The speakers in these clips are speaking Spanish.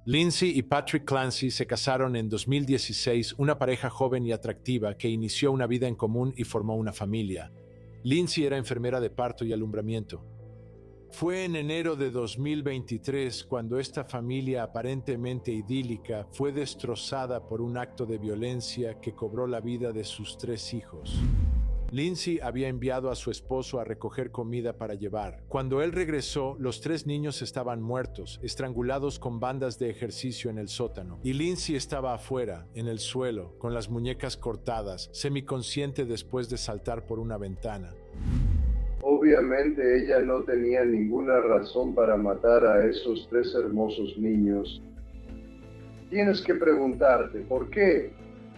Lindsay y Patrick Clancy se casaron en 2016, una pareja joven y atractiva que inició una vida en común y formó una familia. Lindsay era enfermera de parto y alumbramiento. Fue en enero de 2023 cuando esta familia aparentemente idílica fue destrozada por un acto de violencia que cobró la vida de sus 3 hijos. Lindsay había enviado a su esposo a recoger comida para llevar. Cuando él regresó, los 3 niños estaban muertos, estrangulados con bandas de ejercicio en el sótano. Y Lindsay estaba afuera, en el suelo, con las muñecas cortadas, semiconsciente después de saltar por una ventana. Obviamente ella no tenía ninguna razón para matar a esos 3 hermosos niños. Tienes que preguntarte, ¿por qué?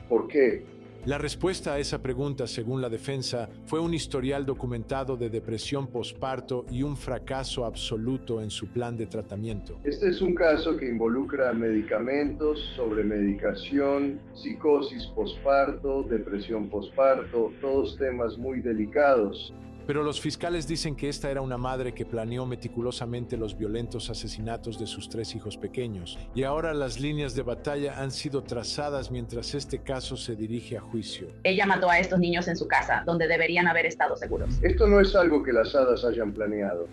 ¿Por qué? La respuesta a esa pregunta, según la defensa, fue un historial documentado de depresión posparto y un fracaso absoluto en su plan de tratamiento. Este es un caso que involucra medicamentos, sobremedicación, psicosis posparto, depresión posparto, todos temas muy delicados. Pero los fiscales dicen que esta era una madre que planeó meticulosamente los violentos asesinatos de sus 3 hijos pequeños, y ahora las líneas de batalla han sido trazadas mientras este caso se dirige a juicio. Ella mató a estos niños en su casa, donde deberían haber estado seguros. Esto no es algo que las hadas hayan planeado.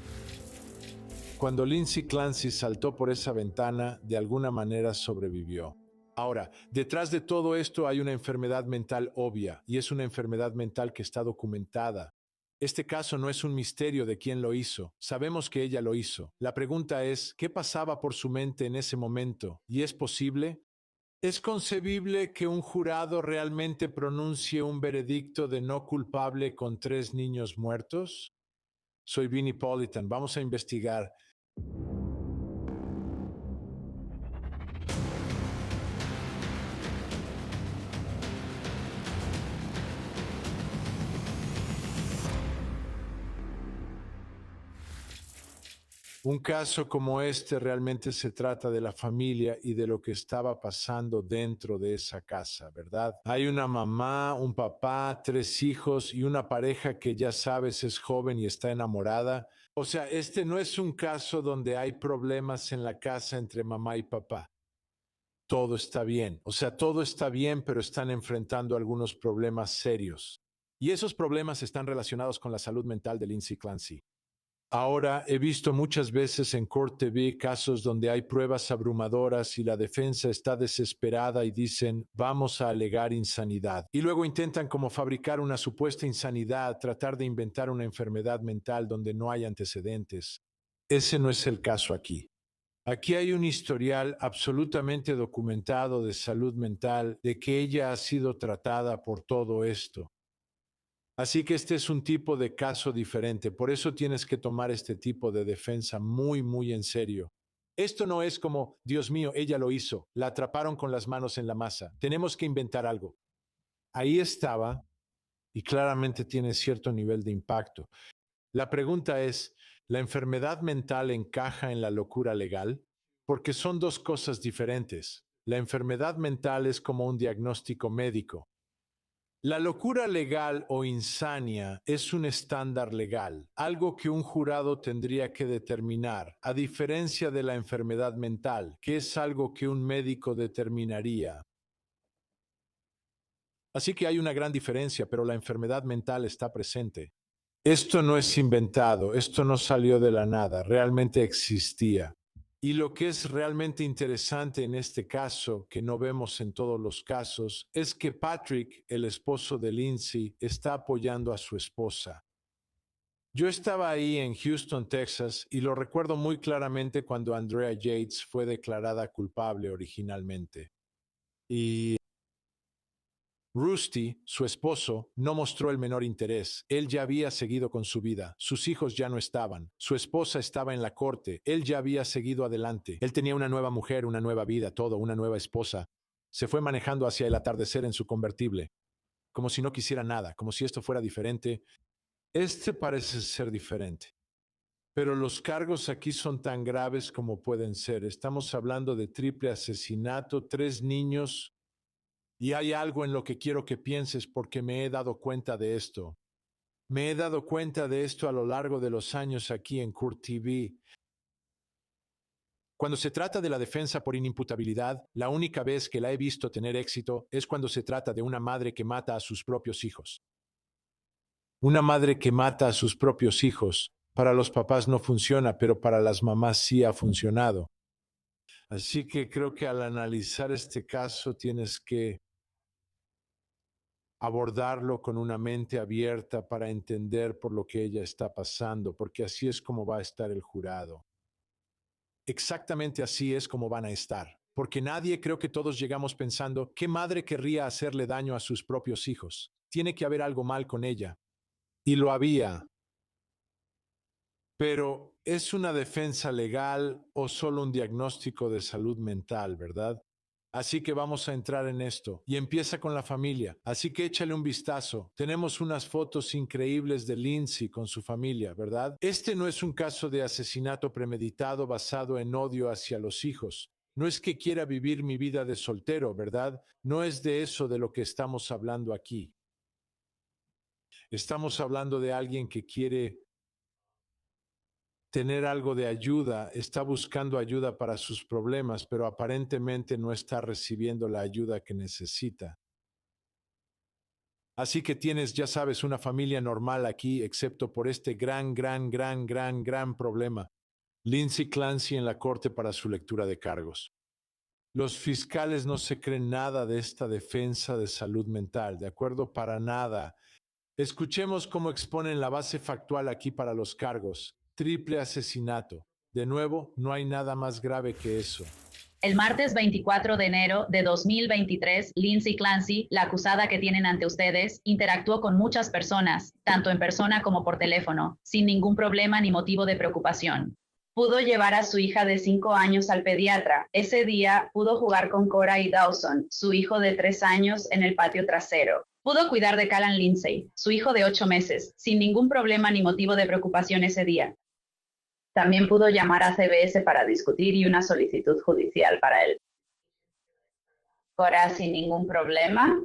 Cuando Lindsay Clancy saltó por esa ventana, de alguna manera sobrevivió. Ahora, detrás de todo esto hay una enfermedad mental obvia, y es una enfermedad mental que está documentada. Este caso no es un misterio de quién lo hizo. Sabemos que ella lo hizo. La pregunta es, ¿qué pasaba por su mente en ese momento? ¿Y es posible? ¿Es concebible que un jurado realmente pronuncie un veredicto de no culpable con 3 niños muertos? Soy Vinnie Politan. Vamos a investigar. Un caso como este realmente se trata de la familia y de lo que estaba pasando dentro de esa casa, ¿verdad? Hay una mamá, un papá, 3 hijos y una pareja que ya sabes es joven y está enamorada. O sea, este no es un caso donde hay problemas en la casa entre mamá y papá. Todo está bien. O sea, todo está bien, pero están enfrentando algunos problemas serios. Y esos problemas están relacionados con la salud mental de Lindsay Clancy. Ahora he visto muchas veces en Court TV casos donde hay pruebas abrumadoras y la defensa está desesperada y dicen, vamos a alegar insanidad. Y luego intentan como fabricar una supuesta insanidad, tratar de inventar una enfermedad mental donde no hay antecedentes. Ese no es el caso aquí. Aquí hay un historial absolutamente documentado de salud mental, de que ella ha sido tratada por todo esto. Así que este es un tipo de caso diferente, por eso tienes que tomar este tipo de defensa muy, muy en serio. Esto no es como, Dios mío, ella lo hizo, la atraparon con las manos en la masa, tenemos que inventar algo. Ahí estaba y claramente tiene cierto nivel de impacto. La pregunta es, ¿la enfermedad mental encaja en la locura legal? Porque son dos cosas diferentes. La enfermedad mental es como un diagnóstico médico. La locura legal o insania es un estándar legal, algo que un jurado tendría que determinar, a diferencia de la enfermedad mental, que es algo que un médico determinaría. Así que hay una gran diferencia, pero la enfermedad mental está presente. Esto no es inventado, esto no salió de la nada, realmente existía. Y lo que es realmente interesante en este caso, que no vemos en todos los casos, es que Patrick, el esposo de Lindsay, está apoyando a su esposa. Yo estaba ahí en Houston, Texas, y lo recuerdo muy claramente cuando Andrea Yates fue declarada culpable originalmente. Y Rusty, su esposo, no mostró el menor interés. Él ya había seguido con su vida. Sus hijos ya no estaban. Su esposa estaba en la corte. Él ya había seguido adelante. Él tenía una nueva mujer, una nueva vida, todo, una nueva esposa. Se fue manejando hacia el atardecer en su convertible, como si no quisiera nada, como si esto fuera diferente. Este parece ser diferente. Pero los cargos aquí son tan graves como pueden ser. Estamos hablando de triple asesinato, 3 niños. Y hay algo en lo que quiero que pienses porque me he dado cuenta de esto. Me he dado cuenta de esto a lo largo de los años aquí en Court TV. Cuando se trata de la defensa por inimputabilidad, la única vez que la he visto tener éxito es cuando se trata de una madre que mata a sus propios hijos. Una madre que mata a sus propios hijos, para los papás no funciona, pero para las mamás sí ha funcionado. Así que creo que al analizar este caso tienes que abordarlo con una mente abierta para entender por lo que ella está pasando, porque así es como va a estar el jurado. Exactamente así es como van a estar, porque creo que todos llegamos pensando, ¿qué madre querría hacerle daño a sus propios hijos? Tiene que haber algo mal con ella. Y lo había. Pero ¿es una defensa legal o solo un diagnóstico de salud mental, verdad? Así que vamos a entrar en esto. Y empieza con la familia. Así que échale un vistazo. Tenemos unas fotos increíbles de Lindsay con su familia, ¿verdad? Este no es un caso de asesinato premeditado basado en odio hacia los hijos. No es que quiera vivir mi vida de soltero, ¿verdad? No es de eso de lo que estamos hablando aquí. Estamos hablando de alguien que quiere tener algo de ayuda, está buscando ayuda para sus problemas, pero aparentemente no está recibiendo la ayuda que necesita. Así que tienes, ya sabes, una familia normal aquí, excepto por este gran problema. Lindsay Clancy en la corte para su lectura de cargos. Los fiscales no se creen nada de esta defensa de salud mental, ¿de acuerdo? Para nada. Escuchemos cómo exponen la base factual aquí para los cargos. Triple asesinato. De nuevo, no hay nada más grave que eso. El martes 24 de enero de 2023, Lindsay Clancy, la acusada que tienen ante ustedes, interactuó con muchas personas, tanto en persona como por teléfono, sin ningún problema ni motivo de preocupación. Pudo llevar a su hija de 5 años al pediatra. Ese día pudo jugar con Cora y Dawson, su hijo de 3 años, en el patio trasero. Pudo cuidar de Callan Lindsay, su hijo de 8 meses, sin ningún problema ni motivo de preocupación ese día. También pudo llamar a CBS para discutir y una solicitud judicial para él. Cora sin ningún problema.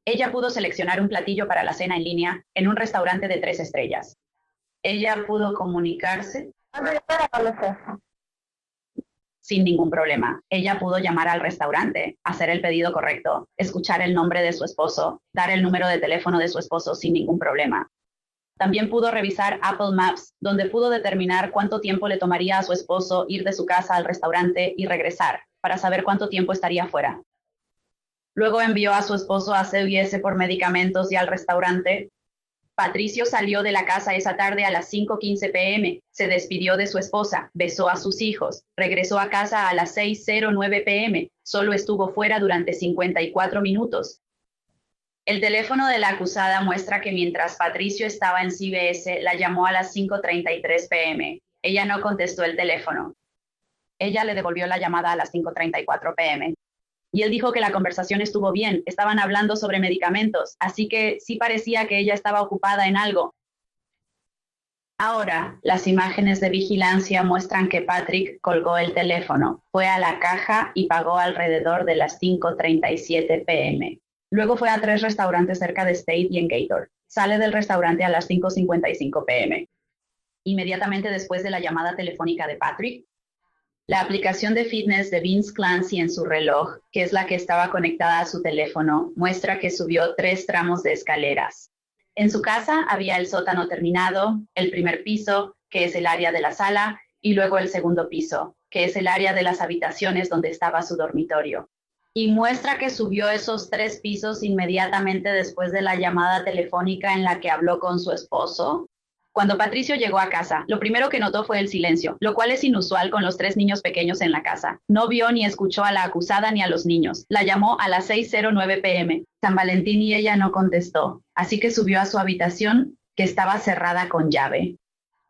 Ella pudo seleccionar un platillo para la cena en línea en un restaurante de 3 estrellas. Ella pudo comunicarse sin ningún problema. Ella pudo llamar al restaurante, hacer el pedido correcto, escuchar el nombre de su esposo, dar el número de teléfono de su esposo sin ningún problema. También pudo revisar Apple Maps, donde pudo determinar cuánto tiempo le tomaría a su esposo ir de su casa al restaurante y regresar, para saber cuánto tiempo estaría fuera. Luego envió a su esposo a CVS por medicamentos y al restaurante. Patricio salió de la casa esa tarde a las 5:15 p.m., se despidió de su esposa, besó a sus hijos, regresó a casa a las 6:09 p.m., solo estuvo fuera durante 54 minutos. El teléfono de la acusada muestra que mientras Patricio estaba en CVS, la llamó a las 5:33 p.m. Ella no contestó el teléfono. Ella le devolvió la llamada a las 5:34 p.m. Y él dijo que la conversación estuvo bien, estaban hablando sobre medicamentos, así que sí parecía que ella estaba ocupada en algo. Ahora, las imágenes de vigilancia muestran que Patrick colgó el teléfono, fue a la caja y pagó alrededor de las 5:37 p.m. Luego fue a 3 restaurantes cerca de State y en Gator. Sale del restaurante a las 5:55 p.m. Inmediatamente después de la llamada telefónica de Patrick, la aplicación de fitness de Vince Clancy en su reloj, que es la que estaba conectada a su teléfono, muestra que subió 3 tramos de escaleras. En su casa había el sótano terminado, el primer piso, que es el área de la sala, y luego el segundo piso, que es el área de las habitaciones donde estaba su dormitorio. Y muestra que subió esos 3 pisos inmediatamente después de la llamada telefónica en la que habló con su esposo. Cuando Patricio llegó a casa, lo primero que notó fue el silencio, lo cual es inusual con los 3 niños pequeños en la casa. No vio ni escuchó a la acusada ni a los niños. La llamó a las 6:09 p.m. San Valentín y ella no contestó, así que subió a su habitación, que estaba cerrada con llave.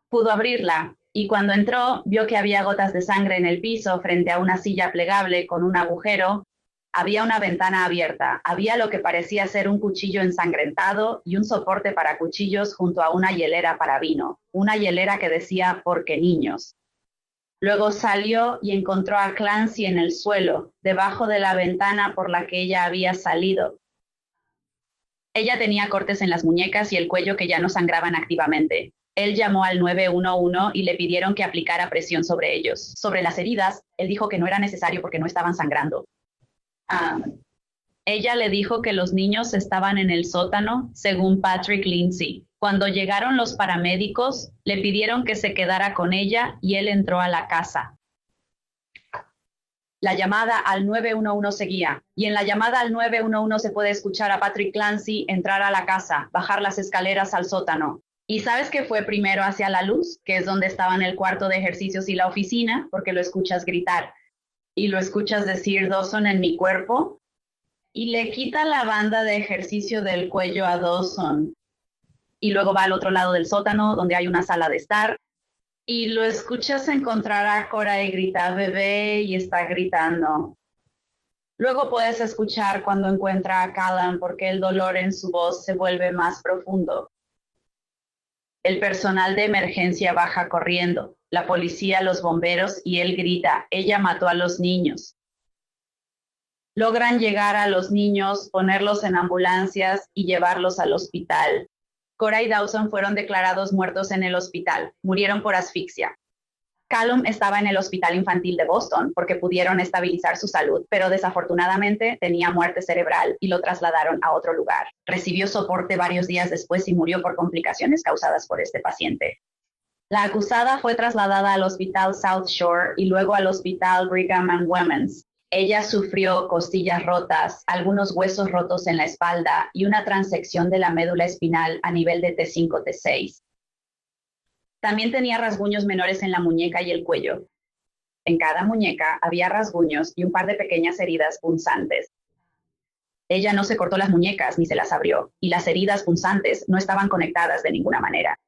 Pudo abrirla, y cuando entró, vio que había gotas de sangre en el piso frente a una silla plegable con un agujero. Había una ventana abierta, había lo que parecía ser un cuchillo ensangrentado y un soporte para cuchillos junto a una hielera para vino, una hielera que decía «porque niños». Luego salió y encontró a Clancy en el suelo, debajo de la ventana por la que ella había salido. Ella tenía cortes en las muñecas y el cuello que ya no sangraban activamente. Él llamó al 911 y le pidieron que aplicara presión sobre ellos. Sobre las heridas, él dijo que no era necesario porque no estaban sangrando. Ella le dijo que los niños estaban en el sótano, según Patrick Lindsay. Cuando llegaron los paramédicos, le pidieron que se quedara con ella y él entró a la casa. La llamada al 911 seguía, y en la llamada al 911 se puede escuchar a Patrick Clancy entrar a la casa, bajar las escaleras al sótano. ¿Y sabes qué fue primero hacia la luz? Que es donde estaban el cuarto de ejercicios y la oficina, porque lo escuchas gritar. Y lo escuchas decir, Dawson en mi cuerpo. Y le quita la banda de ejercicio del cuello a Dawson. Y luego va al otro lado del sótano, donde hay una sala de estar. Y lo escuchas encontrar a Cora y grita, bebé, y está gritando. Luego puedes escuchar cuando encuentra a Callum, porque el dolor en su voz se vuelve más profundo. El personal de emergencia baja corriendo, la policía, los bomberos, y él grita, ella mató a los niños. Logran llegar a los niños, ponerlos en ambulancias y llevarlos al hospital. Cora y Dawson fueron declarados muertos en el hospital, murieron por asfixia. Callum estaba en el hospital infantil de Boston porque pudieron estabilizar su salud, pero desafortunadamente tenía muerte cerebral y lo trasladaron a otro lugar. Recibió soporte varios días después y murió por complicaciones causadas por este paciente. La acusada fue trasladada al hospital South Shore y luego al hospital Brigham and Women's. Ella sufrió costillas rotas, algunos huesos rotos en la espalda y una transección de la médula espinal a nivel de T5-T6. También tenía rasguños menores en la muñeca y el cuello. En cada muñeca había rasguños y un par de pequeñas heridas punzantes. Ella no se cortó las muñecas ni se las abrió, y las heridas punzantes no estaban conectadas de ninguna manera.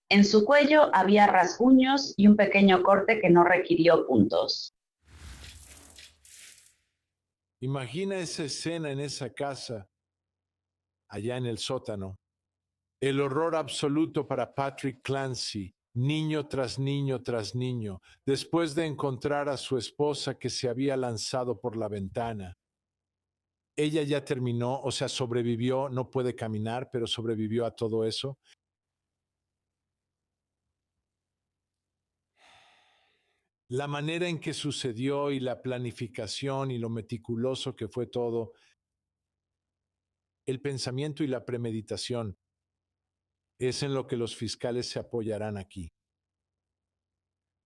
En su cuello había rasguños y un pequeño corte que no requirió puntos. Imagina esa escena en esa casa, allá en el sótano. El horror absoluto para Patrick Clancy, niño tras niño tras niño, después de encontrar a su esposa que se había lanzado por la ventana. Ella ya terminó, o sea, sobrevivió, no puede caminar, pero sobrevivió a todo eso. La manera en que sucedió y la planificación y lo meticuloso que fue todo, el pensamiento y la premeditación, es en lo que los fiscales se apoyarán aquí.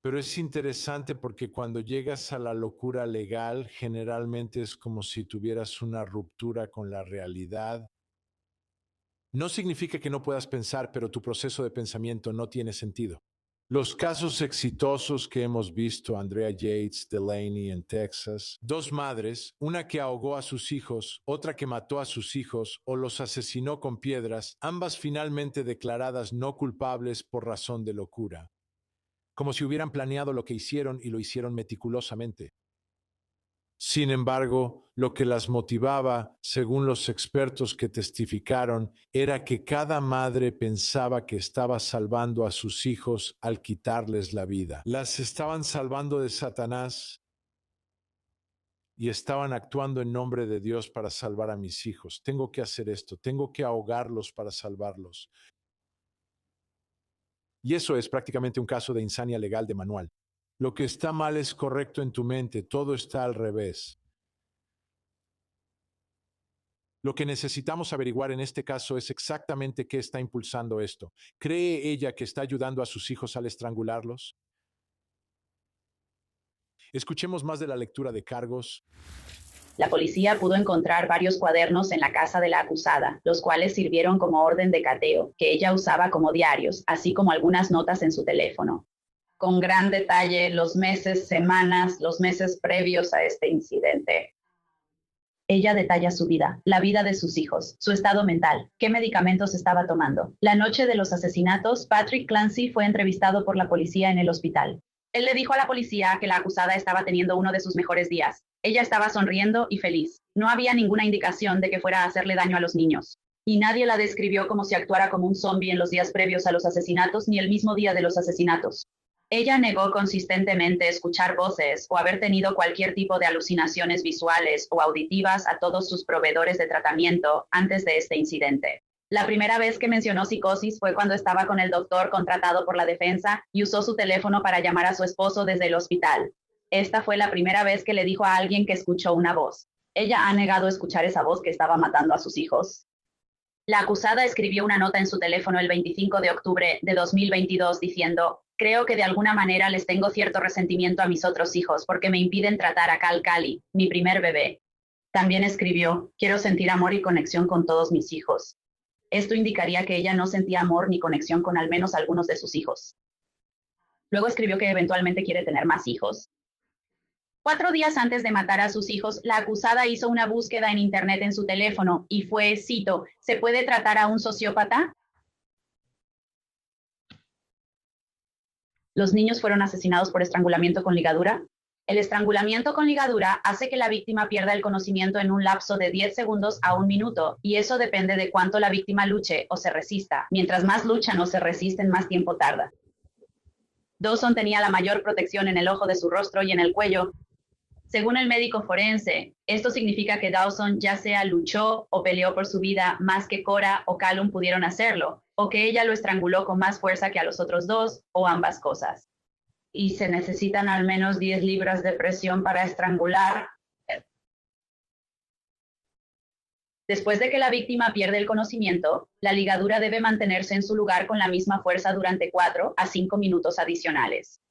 Pero es interesante porque cuando llegas a la locura legal, generalmente es como si tuvieras una ruptura con la realidad. No significa que no puedas pensar, pero tu proceso de pensamiento no tiene sentido. Los casos exitosos que hemos visto, Andrea Yates, Delaney en Texas, dos madres, una que ahogó a sus hijos, otra que mató a sus hijos o los asesinó con piedras, ambas finalmente declaradas no culpables por razón de locura, como si hubieran planeado lo que hicieron y lo hicieron meticulosamente. Sin embargo, lo que las motivaba, según los expertos que testificaron, era que cada madre pensaba que estaba salvando a sus hijos al quitarles la vida. Las estaban salvando de Satanás y estaban actuando en nombre de Dios para salvar a mis hijos. Tengo que hacer esto, tengo que ahogarlos para salvarlos. Y eso es prácticamente un caso de insania legal de manual. Lo que está mal es correcto en tu mente, todo está al revés. Lo que necesitamos averiguar en este caso es exactamente qué está impulsando esto. ¿Cree ella que está ayudando a sus hijos al estrangularlos? Escuchemos más de la lectura de cargos. La policía pudo encontrar varios cuadernos en la casa de la acusada, los cuales sirvieron como orden de cateo, que ella usaba como diarios, así como algunas notas en su teléfono. Con gran detalle, los meses, semanas, los meses previos a este incidente. Ella detalla su vida, la vida de sus hijos, su estado mental, qué medicamentos estaba tomando. La noche de los asesinatos, Patrick Clancy fue entrevistado por la policía en el hospital. Él le dijo a la policía que la acusada estaba teniendo uno de sus mejores días. Ella estaba sonriendo y feliz. No había ninguna indicación de que fuera a hacerle daño a los niños. Y nadie la describió como si actuara como un zombie en los días previos a los asesinatos ni el mismo día de los asesinatos. Ella negó consistentemente escuchar voces o haber tenido cualquier tipo de alucinaciones visuales o auditivas a todos sus proveedores de tratamiento antes de este incidente. La primera vez que mencionó psicosis fue cuando estaba con el doctor contratado por la defensa y usó su teléfono para llamar a su esposo desde el hospital. Esta fue la primera vez que le dijo a alguien que escuchó una voz. Ella ha negado escuchar esa voz que estaba matando a sus hijos. La acusada escribió una nota en su teléfono el 25 de octubre de 2022 diciendo: creo que de alguna manera les tengo cierto resentimiento a mis otros hijos porque me impiden tratar a Cal Cali, mi primer bebé. También escribió: quiero sentir amor y conexión con todos mis hijos. Esto indicaría que ella no sentía amor ni conexión con al menos algunos de sus hijos. Luego escribió que eventualmente quiere tener más hijos. 4 días antes de matar a sus hijos, la acusada hizo una búsqueda en internet en su teléfono y fue, cito: ¿se puede tratar a un sociópata? Los niños fueron asesinados por estrangulamiento con ligadura. El estrangulamiento con ligadura hace que la víctima pierda el conocimiento en un lapso de 10 segundos a 1 minuto, y eso depende de cuánto la víctima luche o se resista. Mientras más luchan o se resisten, más tiempo tarda. Dawson tenía la mayor protección en el ojo de su rostro y en el cuello. Según el médico forense, esto significa que Dawson ya sea luchó o peleó por su vida más que Cora o Callum pudieron hacerlo, o que ella lo estranguló con más fuerza que a los otros dos, o ambas cosas. Y se necesitan al menos 10 libras de presión para estrangular. Después de que la víctima pierde el conocimiento, la ligadura debe mantenerse en su lugar con la misma fuerza durante 4 a 5 minutos adicionales.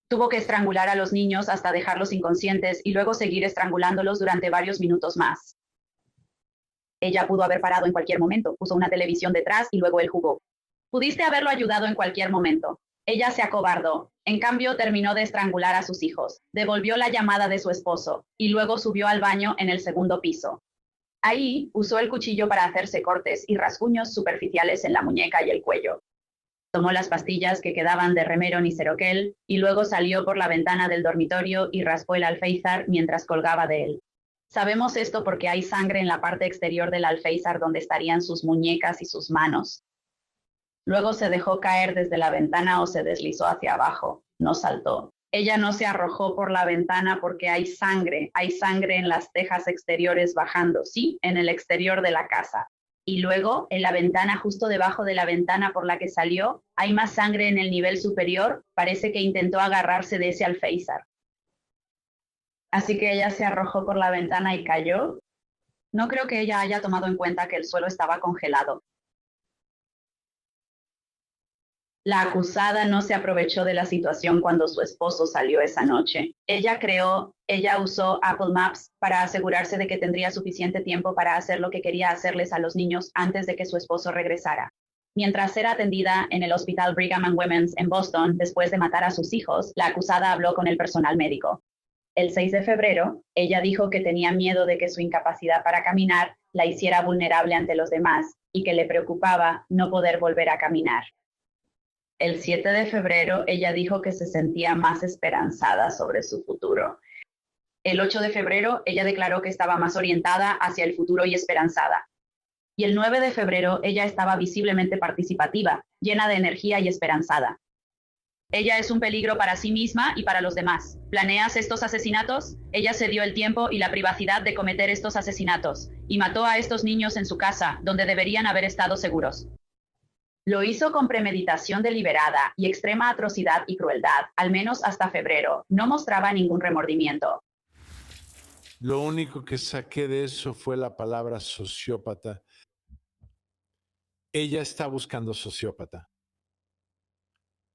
Tuvo que estrangular a los niños hasta dejarlos inconscientes y luego seguir estrangulándolos durante varios minutos más. Ella pudo haber parado en cualquier momento, puso una televisión detrás y luego él jugó. Pudiste haberlo ayudado en cualquier momento. Ella se acobardó. En cambio, terminó de estrangular a sus hijos, devolvió la llamada de su esposo y luego subió al baño en el segundo piso. Ahí usó el cuchillo para hacerse cortes y rasguños superficiales en la muñeca y el cuello. Tomó las pastillas que quedaban de Remeron y Seroquel y luego salió por la ventana del dormitorio y raspó el alféizar mientras colgaba de él. Sabemos esto porque hay sangre en la parte exterior del alféizar donde estarían sus muñecas y sus manos. Luego se dejó caer desde la ventana o se deslizó hacia abajo. No saltó. Ella no se arrojó por la ventana porque hay sangre en las tejas exteriores bajando, sí, en el exterior de la casa. Y luego, en la ventana justo debajo de la ventana por la que salió, hay más sangre en el nivel superior, parece que intentó agarrarse de ese alféizar. Así que ella se arrojó por la ventana y cayó. No creo que ella haya tomado en cuenta que el suelo estaba congelado. La acusada no se aprovechó de la situación cuando su esposo salió esa noche. Ella usó Apple Maps para asegurarse de que tendría suficiente tiempo para hacer lo que quería hacerles a los niños antes de que su esposo regresara. Mientras era atendida en el hospital Brigham and Women's en Boston después de matar a sus hijos, la acusada habló con el personal médico. El 6 de febrero, ella dijo que tenía miedo de que su incapacidad para caminar la hiciera vulnerable ante los demás y que le preocupaba no poder volver a caminar. El 7 de febrero, ella dijo que se sentía más esperanzada sobre su futuro. El 8 de febrero, ella declaró que estaba más orientada hacia el futuro y esperanzada. Y el 9 de febrero, ella estaba visiblemente participativa, llena de energía y esperanzada. Ella es un peligro para sí misma y para los demás. ¿Planeas estos asesinatos? Ella se dio el tiempo y la privacidad de cometer estos asesinatos y mató a estos niños en su casa, donde deberían haber estado seguros. Lo hizo con premeditación deliberada y extrema atrocidad y crueldad, al menos hasta febrero. No mostraba ningún remordimiento. Lo único que saqué de eso fue la palabra sociópata. Ella está buscando sociópata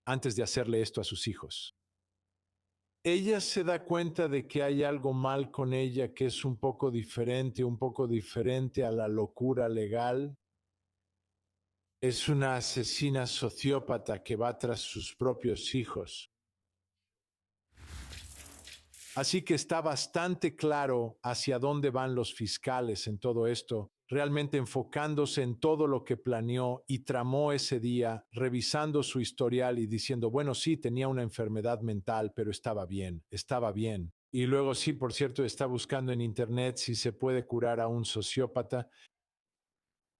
antes de hacerle esto a sus hijos. Ella se da cuenta de que hay algo mal con ella que es un poco diferente a la locura legal. Es una asesina sociópata que va tras sus propios hijos. Así que está bastante claro hacia dónde van los fiscales en todo esto, realmente enfocándose en todo lo que planeó y tramó ese día, revisando su historial y diciendo, bueno, sí, tenía una enfermedad mental, pero estaba bien. Y luego sí, por cierto, está buscando en internet si se puede curar a un sociópata.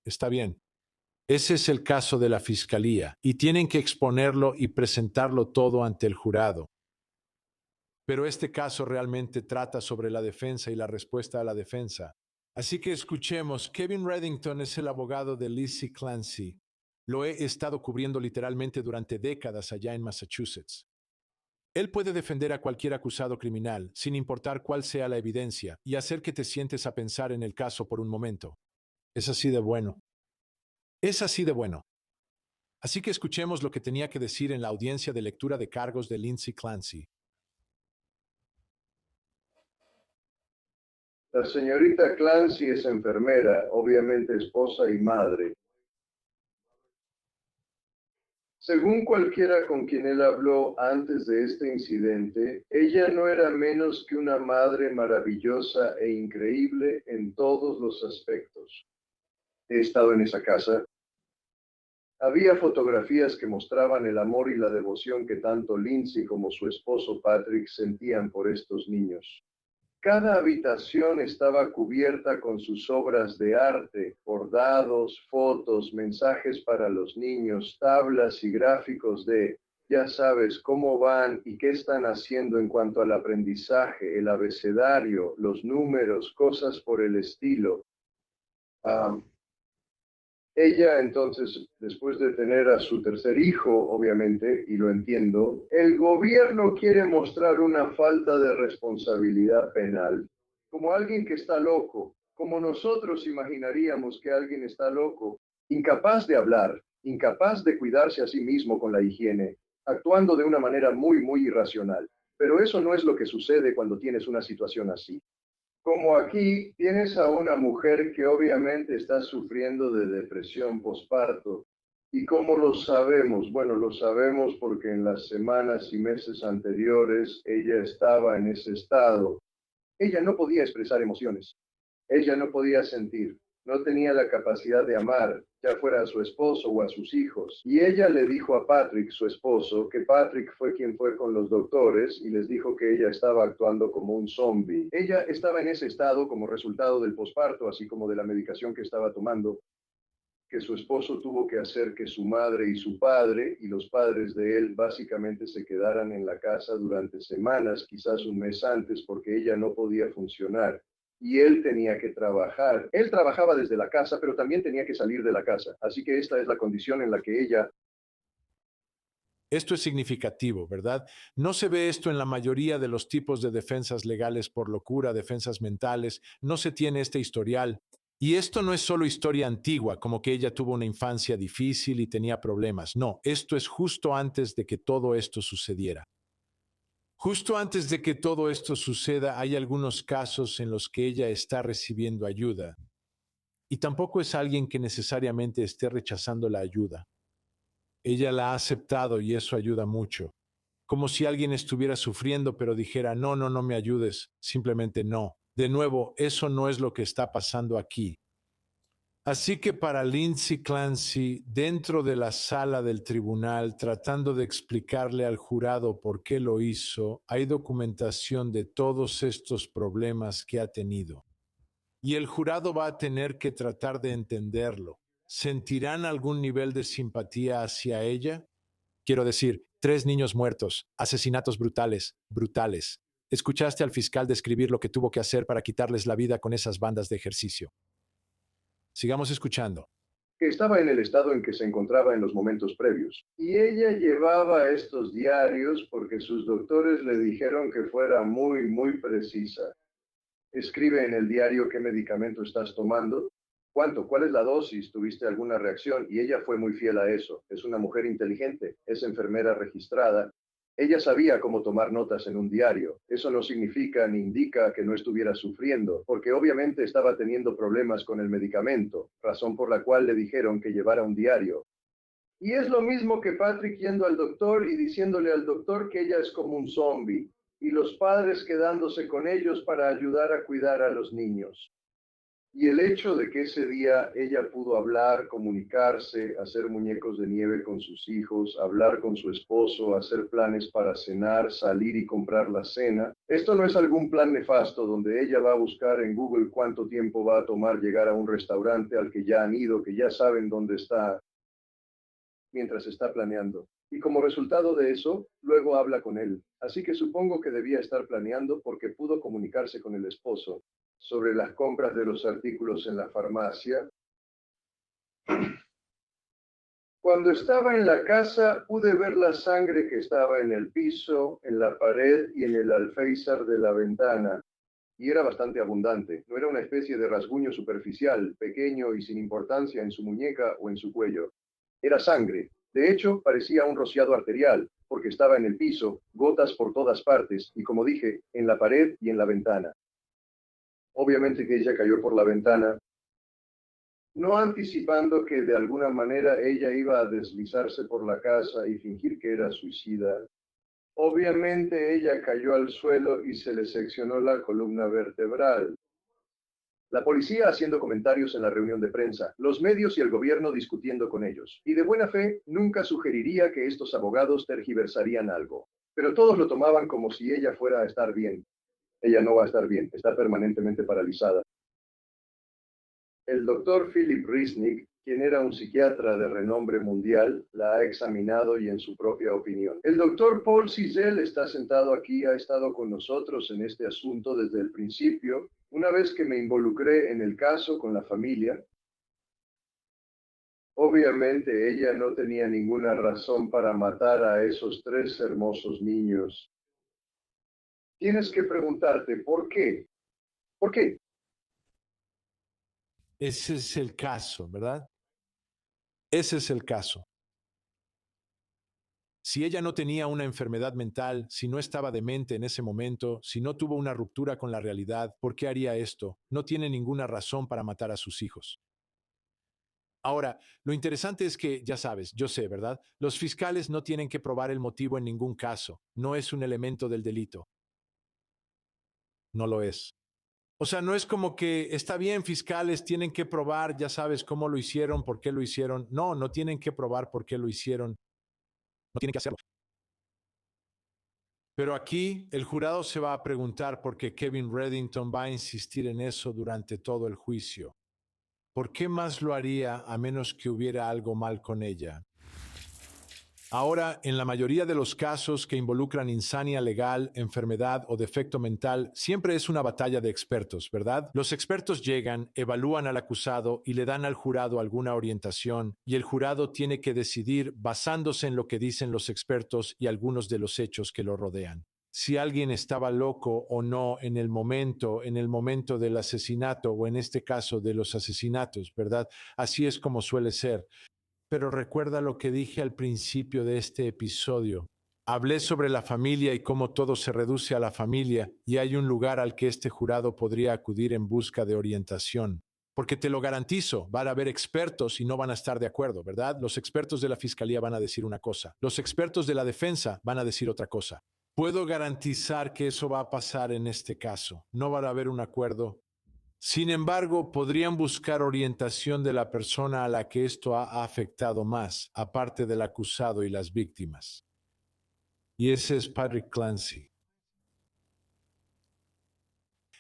Está bien. Ese es el caso de la fiscalía y tienen que exponerlo y presentarlo todo ante el jurado. Pero este caso realmente trata sobre la defensa y la respuesta a la defensa. Así que escuchemos, Kevin Reddington es el abogado de Lizzie Clancy. Lo he estado cubriendo literalmente durante décadas allá en Massachusetts. Él puede defender a cualquier acusado criminal, sin importar cuál sea la evidencia, y hacer que te sientes a pensar en el caso por un momento. Es así de bueno. Es así de bueno. Así que escuchemos lo que tenía que decir en la audiencia de lectura de cargos de Lindsay Clancy. La señorita Clancy es enfermera, obviamente esposa y madre. Según cualquiera con quien él habló antes de este incidente, ella no era menos que una madre maravillosa e increíble en todos los aspectos. He estado en esa casa. Había fotografías que mostraban el amor y la devoción que tanto Lindsay como su esposo Patrick sentían por estos niños. Cada habitación estaba cubierta con sus obras de arte, bordados, fotos, mensajes para los niños, tablas y gráficos de, ya sabes, cómo van y qué están haciendo en cuanto al aprendizaje, el abecedario, los números, cosas por el estilo. Ah, Ella entonces, después de tener a su tercer hijo, obviamente, y lo entiendo, el gobierno quiere mostrar una falta de responsabilidad penal, como alguien que está loco, como nosotros imaginaríamos que alguien está loco, incapaz de hablar, incapaz de cuidarse a sí mismo con la higiene, actuando de una manera muy, muy irracional. Pero eso no es lo que sucede cuando tienes una situación así. Como aquí tienes a una mujer que obviamente está sufriendo de depresión posparto. ¿Y cómo lo sabemos? Bueno, lo sabemos porque en las semanas y meses anteriores ella estaba en ese estado. Ella no podía expresar emociones. Ella no podía sentir, no tenía la capacidad de amar, ya fuera a su esposo o a sus hijos. Y ella le dijo a Patrick, su esposo, que Patrick fue quien fue con los doctores y les dijo que ella estaba actuando como un zombie. Ella estaba en ese estado como resultado del posparto, así como de la medicación que estaba tomando, que su esposo tuvo que hacer que su madre y su padre y los padres de él básicamente se quedaran en la casa durante semanas, quizás un mes antes, porque ella no podía funcionar. Y él tenía que trabajar. Él trabajaba desde la casa, pero también tenía que salir de la casa. Así que esta es la condición en la que ella... Esto es significativo, ¿verdad? No se ve esto en la mayoría de los tipos de defensas legales por locura, defensas mentales, no se tiene este historial. Y esto no es solo historia antigua, como que ella tuvo una infancia difícil y tenía problemas. No, esto es justo antes de que todo esto sucediera. Justo antes de que todo esto suceda, hay algunos casos en los que ella está recibiendo ayuda. Y tampoco es alguien que necesariamente esté rechazando la ayuda. Ella la ha aceptado y eso ayuda mucho. Como si alguien estuviera sufriendo pero dijera, no, no, no me ayudes, simplemente no. De nuevo, eso no es lo que está pasando aquí. Así que para Lindsay Clancy, dentro de la sala del tribunal, tratando de explicarle al jurado por qué lo hizo, hay documentación de todos estos problemas que ha tenido. Y el jurado va a tener que tratar de entenderlo. ¿Sentirán algún nivel de simpatía hacia ella? Quiero decir, 3 niños muertos, asesinatos brutales, brutales. Escuchaste al fiscal describir lo que tuvo que hacer para quitarles la vida con esas bandas de ejercicio. Sigamos escuchando. que estaba en el estado en que se encontraba en los momentos previos. Y ella llevaba estos diarios porque sus doctores le dijeron que fuera muy, muy precisa. Escribe en el diario qué medicamento estás tomando, cuánto, cuál es la dosis, tuviste alguna reacción, y ella fue muy fiel a eso. Es una mujer inteligente, es enfermera registrada. Ella sabía cómo tomar notas en un diario. Eso no significa ni indica que no estuviera sufriendo, porque obviamente estaba teniendo problemas con el medicamento, razón por la cual le dijeron que llevara un diario. Y es lo mismo que Patrick yendo al doctor y diciéndole al doctor que ella es como un zombie, y los padres quedándose con ellos para ayudar a cuidar a los niños. Y el hecho de que ese día ella pudo hablar, comunicarse, hacer muñecos de nieve con sus hijos, hablar con su esposo, hacer planes para cenar, salir y comprar la cena, esto no es algún plan nefasto donde ella va a buscar en Google cuánto tiempo va a tomar llegar a un restaurante al que ya han ido, que ya saben dónde está mientras está planeando. Y como resultado de eso, luego habla con él. Así que supongo que debía estar planeando porque pudo comunicarse con el esposo. sobre las compras de los artículos en la farmacia. Cuando estaba en la casa, pude ver la sangre que estaba en el piso, en la pared y en el alféizar de la ventana, y era bastante abundante. No era una especie de rasguño superficial, pequeño y sin importancia en su muñeca o en su cuello. Era sangre. De hecho, parecía un rociado arterial, porque estaba en el piso, gotas por todas partes, y como dije, en la pared y en la ventana. Obviamente que ella cayó por la ventana, no anticipando que de alguna manera ella iba a deslizarse por la casa y fingir que era suicida. Obviamente ella cayó al suelo y se le seccionó la columna vertebral. La policía haciendo comentarios en la reunión de prensa, los medios y el gobierno discutiendo con ellos. Y de buena fe, nunca sugeriría que estos abogados tergiversarían algo. Pero todos lo tomaban como si ella fuera a estar bien. Ella no va a estar bien, está permanentemente paralizada. El doctor Philip Resnick, quien era un psiquiatra de renombre mundial, la ha examinado y en su propia opinión. El doctor Paul Cizell está sentado aquí, ha estado con nosotros en este asunto desde el principio. Una vez que me involucré en el caso con la familia, obviamente ella no tenía ninguna razón para matar a esos 3 hermosos niños. Tienes que preguntarte, ¿por qué? ¿Por qué? Ese es el caso, ¿verdad? Ese es el caso. Si ella no tenía una enfermedad mental, si no estaba demente en ese momento, si no tuvo una ruptura con la realidad, ¿por qué haría esto? No tiene ninguna razón para matar a sus hijos. Ahora, lo interesante es que, ya sabes, yo sé, ¿verdad? Los fiscales no tienen que probar el motivo en ningún caso. No es un elemento del delito. No lo es. O sea, no es como que está bien, fiscales tienen que probar, ya sabes, cómo lo hicieron, por qué lo hicieron. No, no tienen que probar por qué lo hicieron. No tienen que hacerlo. Pero aquí el jurado se va a preguntar por qué Kevin Reddington va a insistir en eso durante todo el juicio. ¿Por qué más lo haría a menos que hubiera algo mal con ella? Ahora, en la mayoría de los casos que involucran insania legal, enfermedad o defecto mental, siempre es una batalla de expertos, ¿verdad? Los expertos llegan, evalúan al acusado y le dan al jurado alguna orientación, y el jurado tiene que decidir basándose en lo que dicen los expertos y algunos de los hechos que lo rodean. Si alguien estaba loco o no en el momento del asesinato o en este caso de los asesinatos, ¿verdad? Así es como suele ser. Pero recuerda lo que dije al principio de este episodio. Hablé sobre la familia y cómo todo se reduce a la familia, y hay un lugar al que este jurado podría acudir en busca de orientación. Porque te lo garantizo, van a haber expertos y no van a estar de acuerdo, ¿verdad? Los expertos de la fiscalía van a decir una cosa, los expertos de la defensa van a decir otra cosa. Puedo garantizar que eso va a pasar en este caso. No va a haber un acuerdo. Sin embargo, podrían buscar orientación de la persona a la que esto ha afectado más, aparte del acusado y las víctimas. Y ese es Patrick Clancy.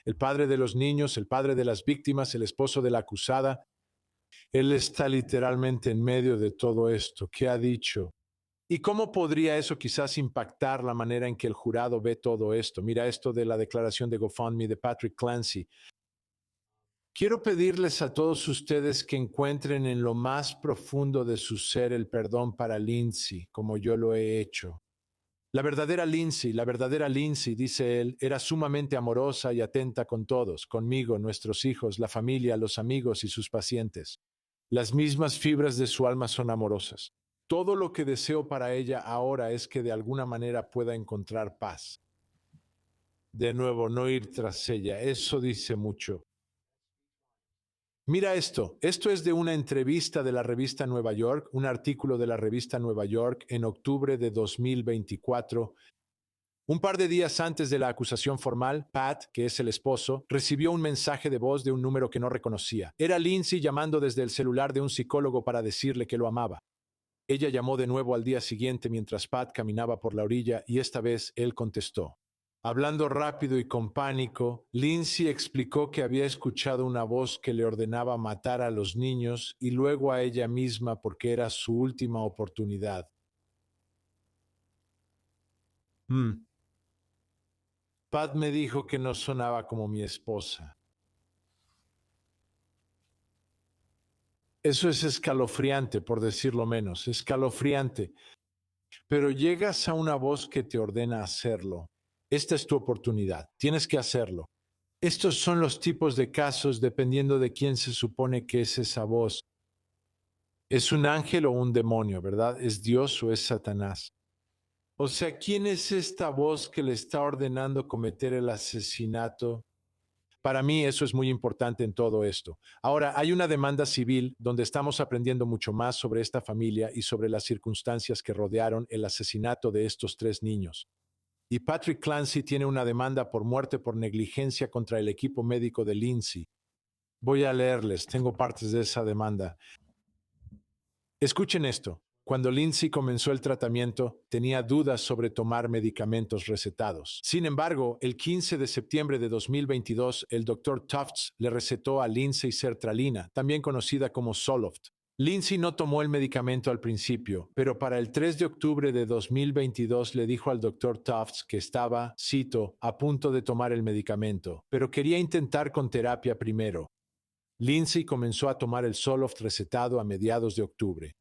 El padre de los niños, el padre de las víctimas, el esposo de la acusada. Él está literalmente en medio de todo esto. ¿Qué ha dicho? ¿Y cómo podría eso quizás impactar la manera en que el jurado ve todo esto? Mira esto de la declaración de GoFundMe de Patrick Clancy. Quiero pedirles a todos ustedes que encuentren en lo más profundo de su ser el perdón para Lindsay, como yo lo he hecho. La verdadera Lindsay, dice él, era sumamente amorosa y atenta con todos, conmigo, nuestros hijos, la familia, los amigos y sus pacientes. Las mismas fibras de su alma son amorosas. Todo lo que deseo para ella ahora es que de alguna manera pueda encontrar paz. De nuevo, no ir tras ella, eso dice mucho. Mira esto es de una entrevista de la revista Nueva York, un artículo de la revista Nueva York en octubre de 2024. Un par de días antes de la acusación formal, Pat, que es el esposo, recibió un mensaje de voz de un número que no reconocía. Era Lindsay llamando desde el celular de un psicólogo para decirle que lo amaba. Ella llamó de nuevo al día siguiente mientras Pat caminaba por la orilla y esta vez él contestó. Hablando rápido y con pánico, Lindsay explicó que había escuchado una voz que le ordenaba matar a los niños y luego a ella misma porque era su última oportunidad. Pat me dijo que no sonaba como mi esposa. Eso es escalofriante, por decirlo menos, escalofriante. Pero llegas a una voz que te ordena hacerlo. Esta es tu oportunidad, tienes que hacerlo. Estos son los tipos de casos dependiendo de quién se supone que es esa voz. ¿Es un ángel o un demonio, verdad? ¿Es Dios o es Satanás? O sea, ¿quién es esta voz que le está ordenando cometer el asesinato? Para mí eso es muy importante en todo esto. Ahora, hay una demanda civil donde estamos aprendiendo mucho más sobre esta familia y sobre las circunstancias que rodearon el asesinato de estos tres niños. Y Patrick Clancy tiene una demanda por muerte por negligencia contra el equipo médico de Lindsay. Voy a leerles, tengo partes de esa demanda. Escuchen esto. Cuando Lindsay comenzó el tratamiento, tenía dudas sobre tomar medicamentos recetados. Sin embargo, el 15 de septiembre de 2022, el Dr. Tufts le recetó a Lindsay sertralina, también conocida como Zoloft. Lindsay no tomó el medicamento al principio, pero para el 3 de octubre de 2022 le dijo al Dr. Tufts que estaba, cito, a punto de tomar el medicamento, pero quería intentar con terapia primero. Lindsay comenzó a tomar el Zoloft recetado a mediados de octubre.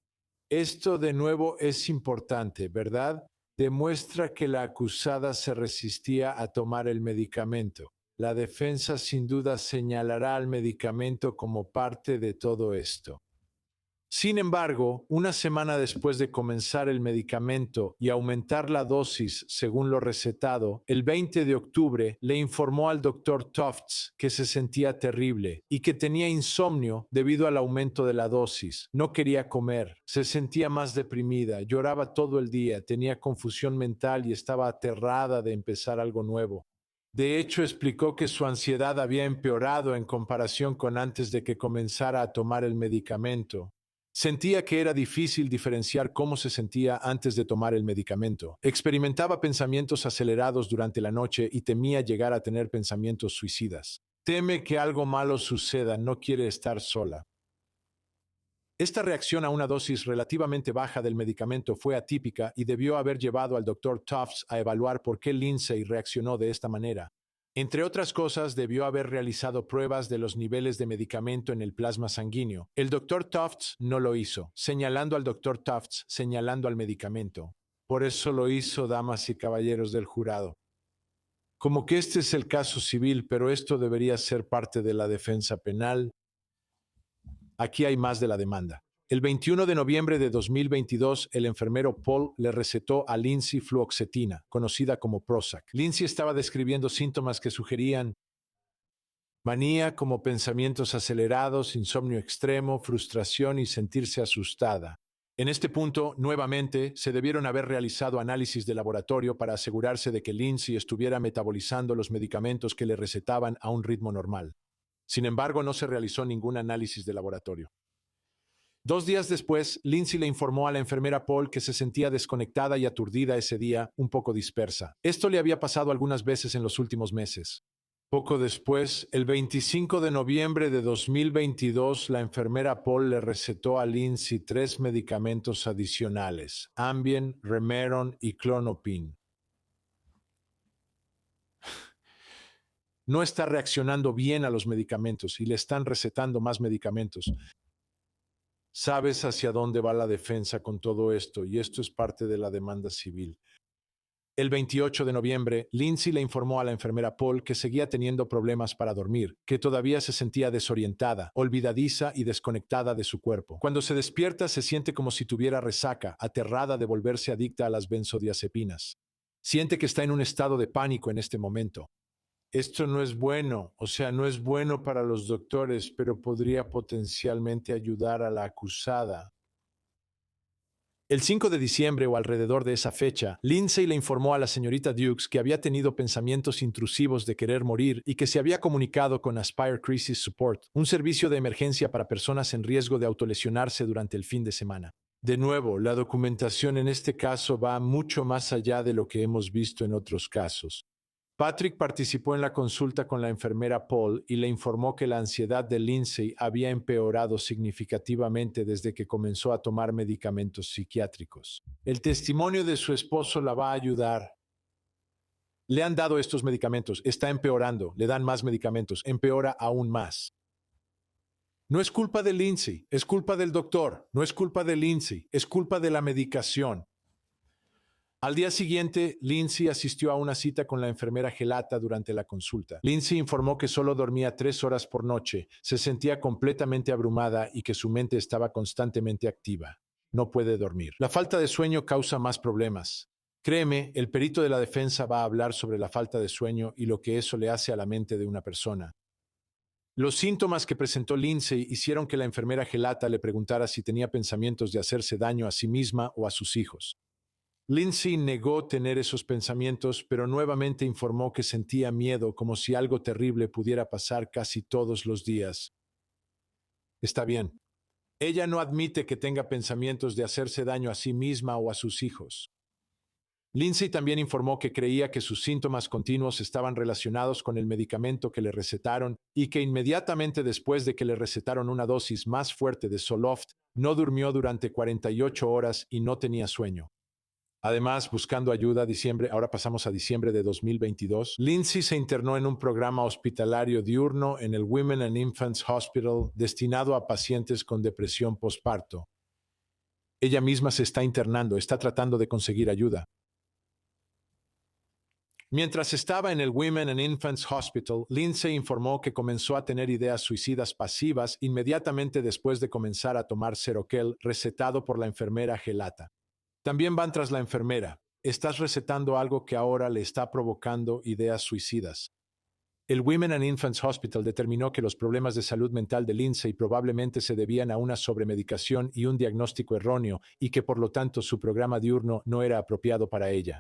Esto de nuevo es importante, ¿verdad? Demuestra que la acusada se resistía a tomar el medicamento. La defensa sin duda señalará al medicamento como parte de todo esto. Sin embargo, una semana después de comenzar el medicamento y aumentar la dosis según lo recetado, el 20 de octubre le informó al Dr. Tufts que se sentía terrible y que tenía insomnio debido al aumento de la dosis. No quería comer, se sentía más deprimida, lloraba todo el día, tenía confusión mental y estaba aterrada de empezar algo nuevo. De hecho, explicó que su ansiedad había empeorado en comparación con antes de que comenzara a tomar el medicamento. Sentía que era difícil diferenciar cómo se sentía antes de tomar el medicamento. Experimentaba pensamientos acelerados durante la noche y temía llegar a tener pensamientos suicidas. Teme que algo malo suceda, no quiere estar sola. Esta reacción a una dosis relativamente baja del medicamento fue atípica y debió haber llevado al Dr. Tufts a evaluar por qué Lindsay reaccionó de esta manera. Entre otras cosas, debió haber realizado pruebas de los niveles de medicamento en el plasma sanguíneo. El Dr. Tufts no lo hizo, señalando al Dr. Tufts, señalando al medicamento. Por eso lo hizo, damas y caballeros del jurado. Como que este es el caso civil, pero esto debería ser parte de la defensa penal. Aquí hay más de la demanda. El 21 de noviembre de 2022, el enfermero Paul le recetó a Lindsay fluoxetina, conocida como Prozac. Lindsay estaba describiendo síntomas que sugerían manía, como pensamientos acelerados, insomnio extremo, frustración y sentirse asustada. En este punto, nuevamente, se debieron haber realizado análisis de laboratorio para asegurarse de que Lindsay estuviera metabolizando los medicamentos que le recetaban a un ritmo normal. Sin embargo, no se realizó ningún análisis de laboratorio. 2 días después, Lindsay le informó a la enfermera Paul que se sentía desconectada y aturdida ese día, un poco dispersa. Esto le había pasado algunas veces en los últimos meses. Poco después, el 25 de noviembre de 2022, la enfermera Paul le recetó a Lindsay 3 medicamentos adicionales: Ambien, Remeron y Klonopin. No está reaccionando bien a los medicamentos y le están recetando más medicamentos. Sabes hacia dónde va la defensa con todo esto, y esto es parte de la demanda civil. El 28 de noviembre, Lindsay le informó a la enfermera Paul que seguía teniendo problemas para dormir, que todavía se sentía desorientada, olvidadiza y desconectada de su cuerpo. Cuando se despierta, se siente como si tuviera resaca, aterrada de volverse adicta a las benzodiazepinas. Siente que está en un estado de pánico en este momento. Esto no es bueno, o sea, no es bueno para los doctores, pero podría potencialmente ayudar a la acusada. El 5 de diciembre o alrededor de esa fecha, Lindsay le informó a la señorita Dukes que había tenido pensamientos intrusivos de querer morir y que se había comunicado con Aspire Crisis Support, un servicio de emergencia para personas en riesgo de autolesionarse durante el fin de semana. De nuevo, la documentación en este caso va mucho más allá de lo que hemos visto en otros casos. Patrick participó en la consulta con la enfermera Paul y le informó que la ansiedad de Lindsay había empeorado significativamente desde que comenzó a tomar medicamentos psiquiátricos. El testimonio de su esposo la va a ayudar. Le han dado estos medicamentos, está empeorando, le dan más medicamentos, empeora aún más. No es culpa de Lindsay, es culpa del doctor, no es culpa de Lindsay, es culpa de la medicación. Al día siguiente, Lindsay asistió a una cita con la enfermera Gelata durante la consulta. Lindsay informó que solo dormía 3 horas por noche, se sentía completamente abrumada y que su mente estaba constantemente activa. No puede dormir. La falta de sueño causa más problemas. Créeme, el perito de la defensa va a hablar sobre la falta de sueño y lo que eso le hace a la mente de una persona. Los síntomas que presentó Lindsay hicieron que la enfermera Gelata le preguntara si tenía pensamientos de hacerse daño a sí misma o a sus hijos. Lindsay negó tener esos pensamientos, pero nuevamente informó que sentía miedo, como si algo terrible pudiera pasar casi todos los días. Está bien. Ella no admite que tenga pensamientos de hacerse daño a sí misma o a sus hijos. Lindsay también informó que creía que sus síntomas continuos estaban relacionados con el medicamento que le recetaron y que inmediatamente después de que le recetaron una dosis más fuerte de Zoloft, no durmió durante 48 horas y no tenía sueño. Además, buscando ayuda, ahora pasamos a diciembre de 2022, Lindsay se internó en un programa hospitalario diurno en el Women and Infants Hospital destinado a pacientes con depresión postparto. Ella misma se está internando, está tratando de conseguir ayuda. Mientras estaba en el Women and Infants Hospital, Lindsay informó que comenzó a tener ideas suicidas pasivas inmediatamente después de comenzar a tomar Seroquel recetado por la enfermera Gelata. También van tras la enfermera. Estás recetando algo que ahora le está provocando ideas suicidas. El Women and Infants Hospital determinó que los problemas de salud mental de Lindsay probablemente se debían a una sobremedicación y un diagnóstico erróneo, y que por lo tanto su programa diurno no era apropiado para ella.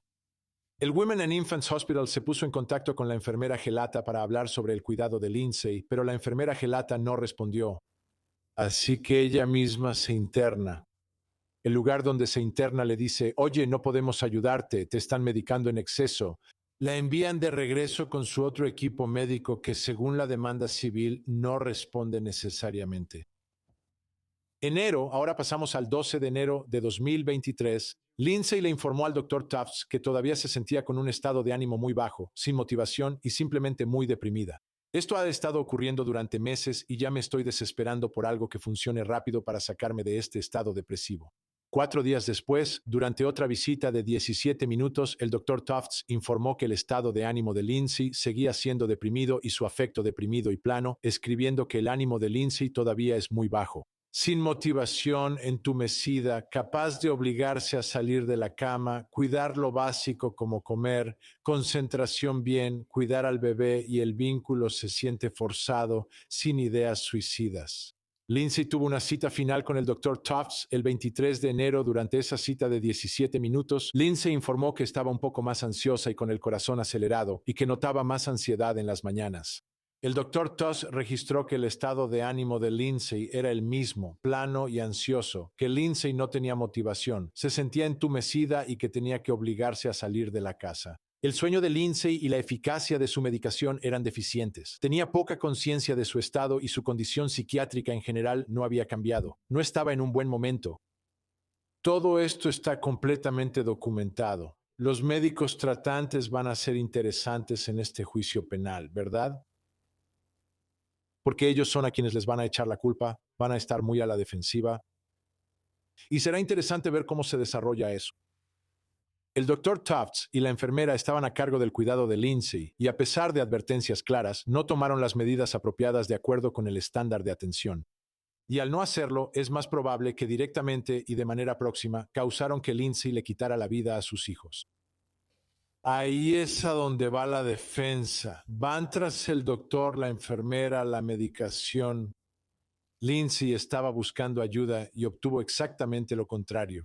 El Women and Infants Hospital se puso en contacto con la enfermera Gelata para hablar sobre el cuidado de Lindsay, pero la enfermera Gelata no respondió. Así que ella misma se interna. El lugar donde se interna le dice, oye, no podemos ayudarte, te están medicando en exceso. La envían de regreso con su otro equipo médico que, según la demanda civil, no responde necesariamente. Ahora pasamos al 12 de enero de 2023, Lindsay le informó al Dr. Tufts que todavía se sentía con un estado de ánimo muy bajo, sin motivación y simplemente muy deprimida. Esto ha estado ocurriendo durante meses y ya me estoy desesperando por algo que funcione rápido para sacarme de este estado depresivo. 4 días después, durante otra visita de 17 minutos, el Dr. Tufts informó que el estado de ánimo de Lindsay seguía siendo deprimido y su afecto deprimido y plano, escribiendo que el ánimo de Lindsay todavía es muy bajo. Sin motivación, entumecida, capaz de obligarse a salir de la cama, cuidar lo básico como comer, concentración bien, cuidar al bebé y el vínculo se siente forzado, sin ideas suicidas. Lindsay tuvo una cita final con el Dr. Tufts el 23 de enero. Durante esa cita de 17 minutos, Lindsay informó que estaba un poco más ansiosa y con el corazón acelerado y que notaba más ansiedad en las mañanas. El Dr. Tufts registró que el estado de ánimo de Lindsay era el mismo, plano y ansioso, que Lindsay no tenía motivación, se sentía entumecida y que tenía que obligarse a salir de la casa. El sueño de Lindsay y la eficacia de su medicación eran deficientes. Tenía poca conciencia de su estado y su condición psiquiátrica en general no había cambiado. No estaba en un buen momento. Todo esto está completamente documentado. Los médicos tratantes van a ser interesantes en este juicio penal, ¿verdad? Porque ellos son a quienes les van a echar la culpa, van a estar muy a la defensiva. Y será interesante ver cómo se desarrolla eso. El Dr. Tufts y la enfermera estaban a cargo del cuidado de Lindsay y, a pesar de advertencias claras, no tomaron las medidas apropiadas de acuerdo con el estándar de atención. Y al no hacerlo, es más probable que directamente y de manera próxima causaron que Lindsay le quitara la vida a sus hijos. Ahí es a donde va la defensa. Van tras el doctor, la enfermera, la medicación. Lindsay estaba buscando ayuda y obtuvo exactamente lo contrario.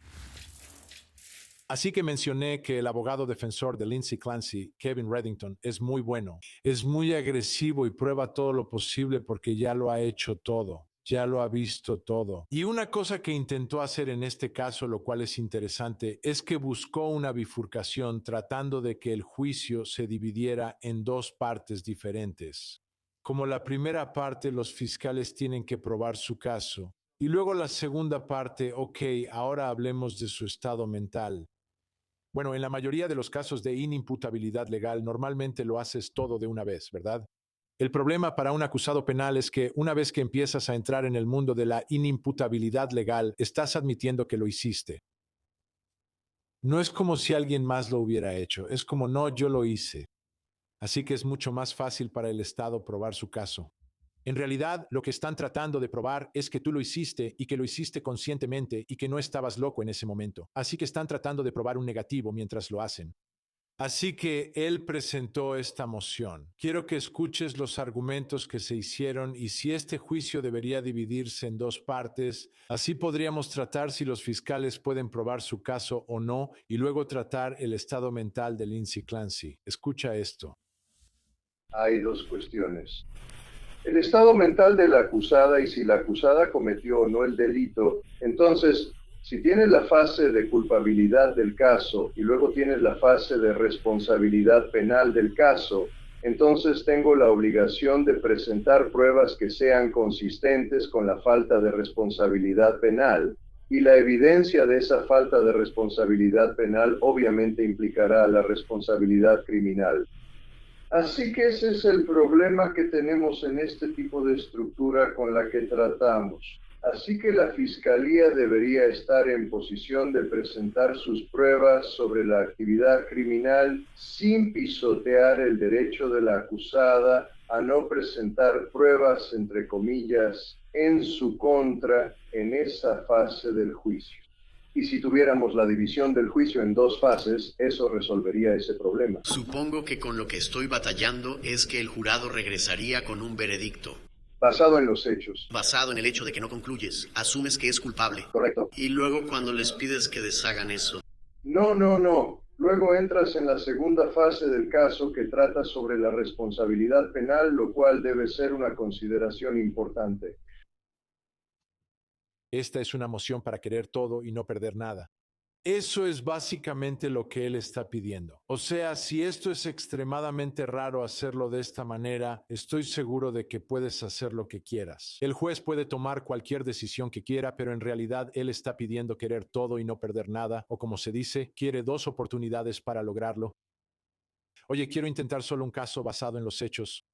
Así que mencioné que el abogado defensor de Lindsay Clancy, Kevin Reddington, es muy bueno. Es muy agresivo y prueba todo lo posible porque ya lo ha hecho todo. Ya lo ha visto todo. Y una cosa que intentó hacer en este caso, lo cual es interesante, es que buscó una bifurcación tratando de que el juicio se dividiera en 2 partes diferentes. Como la primera parte, los fiscales tienen que probar su caso. Y luego la segunda parte, ok, ahora hablemos de su estado mental. Bueno, en la mayoría de los casos de inimputabilidad legal, normalmente lo haces todo de una vez, ¿verdad? El problema para un acusado penal es que una vez que empiezas a entrar en el mundo de la inimputabilidad legal, estás admitiendo que lo hiciste. No es como si alguien más lo hubiera hecho, es como no, yo lo hice. Así que es mucho más fácil para el Estado probar su caso. En realidad, lo que están tratando de probar es que tú lo hiciste y que lo hiciste conscientemente y que no estabas loco en ese momento. Así que están tratando de probar un negativo mientras lo hacen. Así que él presentó esta moción. Quiero que escuches los argumentos que se hicieron y si este juicio debería dividirse en dos partes. Así podríamos tratar si los fiscales pueden probar su caso o no y luego tratar el estado mental de Lindsay Clancy. Escucha esto. Hay dos cuestiones. El estado mental de la acusada y si la acusada cometió o no el delito. Entonces, si tienes la fase de culpabilidad del caso y luego tienes la fase de responsabilidad penal del caso, entonces tengo la obligación de presentar pruebas que sean consistentes con la falta de responsabilidad penal. Y la evidencia de esa falta de responsabilidad penal obviamente implicará la responsabilidad criminal. Así que ese es el problema que tenemos en este tipo de estructura con la que tratamos. Así que la Fiscalía debería estar en posición de presentar sus pruebas sobre la actividad criminal sin pisotear el derecho de la acusada a no presentar pruebas, entre comillas, en su contra en esa fase del juicio. Y si tuviéramos la división del juicio en dos fases, eso resolvería ese problema. Supongo que con lo que estoy batallando es que el jurado regresaría con un veredicto. Basado en los hechos. Basado en el hecho de que no concluyes, asumes que es culpable. Correcto. Y luego cuando les pides que deshagan eso. No. Luego entras en la segunda fase del caso que trata sobre la responsabilidad penal, lo cual debe ser una consideración importante. Esta es una moción para querer todo y no perder nada. Eso es básicamente lo que él está pidiendo. O sea, si esto es extremadamente raro hacerlo de esta manera, estoy seguro de que puedes hacer lo que quieras. El juez puede tomar cualquier decisión que quiera, pero en realidad él está pidiendo querer todo y no perder nada, o como se dice, quiere dos oportunidades para lograrlo. Oye, quiero intentar solo un caso basado en los hechos.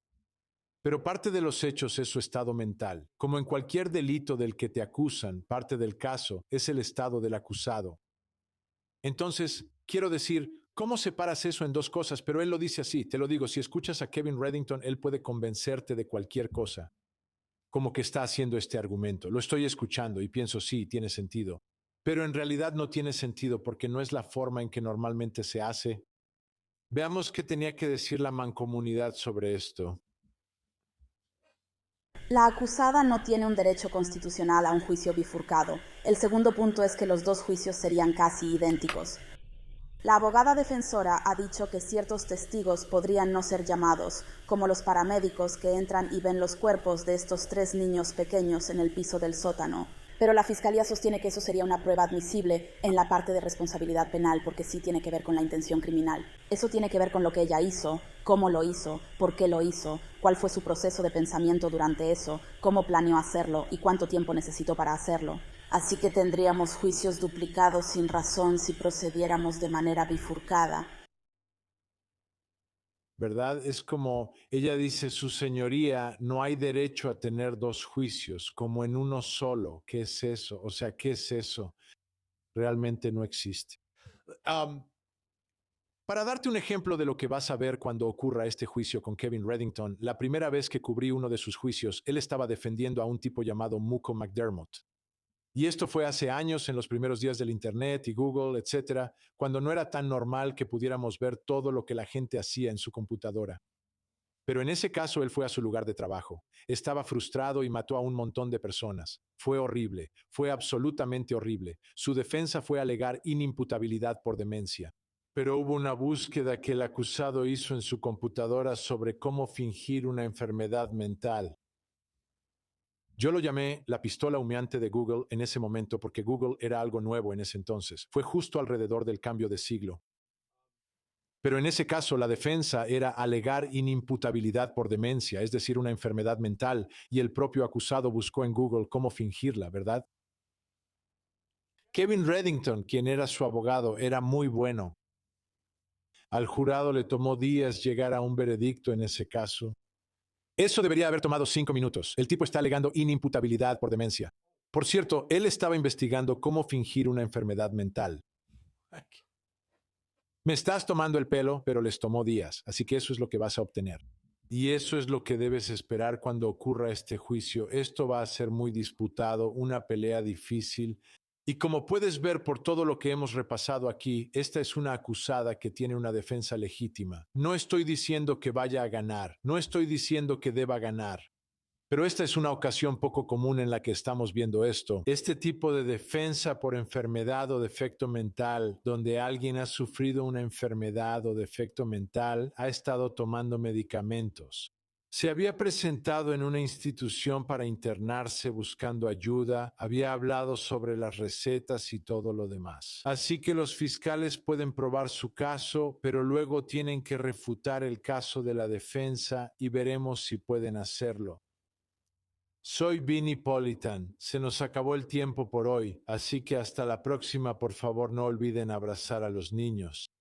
Pero parte de los hechos es su estado mental. Como en cualquier delito del que te acusan, parte del caso es el estado del acusado. Entonces, quiero decir, ¿cómo separas eso en dos cosas? Pero él lo dice así, te lo digo, si escuchas a Kevin Reddington, él puede convencerte de cualquier cosa, como que está haciendo este argumento. Lo estoy escuchando y pienso, sí, tiene sentido. Pero en realidad no tiene sentido porque no es la forma en que normalmente se hace. Veamos qué tenía que decir la mancomunidad sobre esto. La acusada no tiene un derecho constitucional a un juicio bifurcado. El segundo punto es que los dos juicios serían casi idénticos. La abogada defensora ha dicho que ciertos testigos podrían no ser llamados, como los paramédicos que entran y ven los cuerpos de estos 3 niños pequeños en el piso del sótano. Pero la Fiscalía sostiene que eso sería una prueba admisible en la parte de responsabilidad penal, porque sí tiene que ver con la intención criminal. Eso tiene que ver con lo que ella hizo, cómo lo hizo, por qué lo hizo, cuál fue su proceso de pensamiento durante eso, cómo planeó hacerlo y cuánto tiempo necesitó para hacerlo. Así que tendríamos juicios duplicados sin razón si procediéramos de manera bifurcada. ¿Verdad? Es como ella dice, su señoría, no hay derecho a tener dos juicios, como en uno solo. ¿Qué es eso? O sea, ¿qué es eso? Realmente no existe. Para darte un ejemplo de lo que vas a ver cuando ocurra este juicio con Kevin Reddington, la primera vez que cubrí uno de sus juicios, él estaba defendiendo a un tipo llamado Muko McDermott. Y esto fue hace años, en los primeros días del Internet y Google, etcétera, cuando no era tan normal que pudiéramos ver todo lo que la gente hacía en su computadora. Pero en ese caso él fue a su lugar de trabajo. Estaba frustrado y mató a un montón de personas. Fue horrible, fue absolutamente horrible. Su defensa fue alegar inimputabilidad por demencia. Pero hubo una búsqueda que el acusado hizo en su computadora sobre cómo fingir una enfermedad mental. Yo lo llamé la pistola humeante de Google en ese momento porque Google era algo nuevo en ese entonces. Fue justo alrededor del cambio de siglo. Pero en ese caso la defensa era alegar inimputabilidad por demencia, es decir, una enfermedad mental, y el propio acusado buscó en Google cómo fingirla, ¿verdad? Kevin Reddington, quien era su abogado, era muy bueno. Al jurado le tomó días llegar a un veredicto en ese caso. Eso debería haber tomado 5 minutos. El tipo está alegando inimputabilidad por demencia. Por cierto, él estaba investigando cómo fingir una enfermedad mental. Me estás tomando el pelo, pero les tomó días, así que eso es lo que vas a obtener. Y eso es lo que debes esperar cuando ocurra este juicio. Esto va a ser muy disputado, una pelea difícil. Y como puedes ver por todo lo que hemos repasado aquí, esta es una acusada que tiene una defensa legítima. No estoy diciendo que vaya a ganar, no estoy diciendo que deba ganar. Pero esta es una ocasión poco común en la que estamos viendo esto. Este tipo de defensa por enfermedad o defecto mental, donde alguien ha sufrido una enfermedad o defecto mental, ha estado tomando medicamentos. Se había presentado en una institución para internarse buscando ayuda, había hablado sobre las recetas y todo lo demás. Así que los fiscales pueden probar su caso, pero luego tienen que refutar el caso de la defensa y veremos si pueden hacerlo. Soy Vinnie Politan. Se nos acabó el tiempo por hoy, así que hasta la próxima. Por favor, no olviden abrazar a los niños.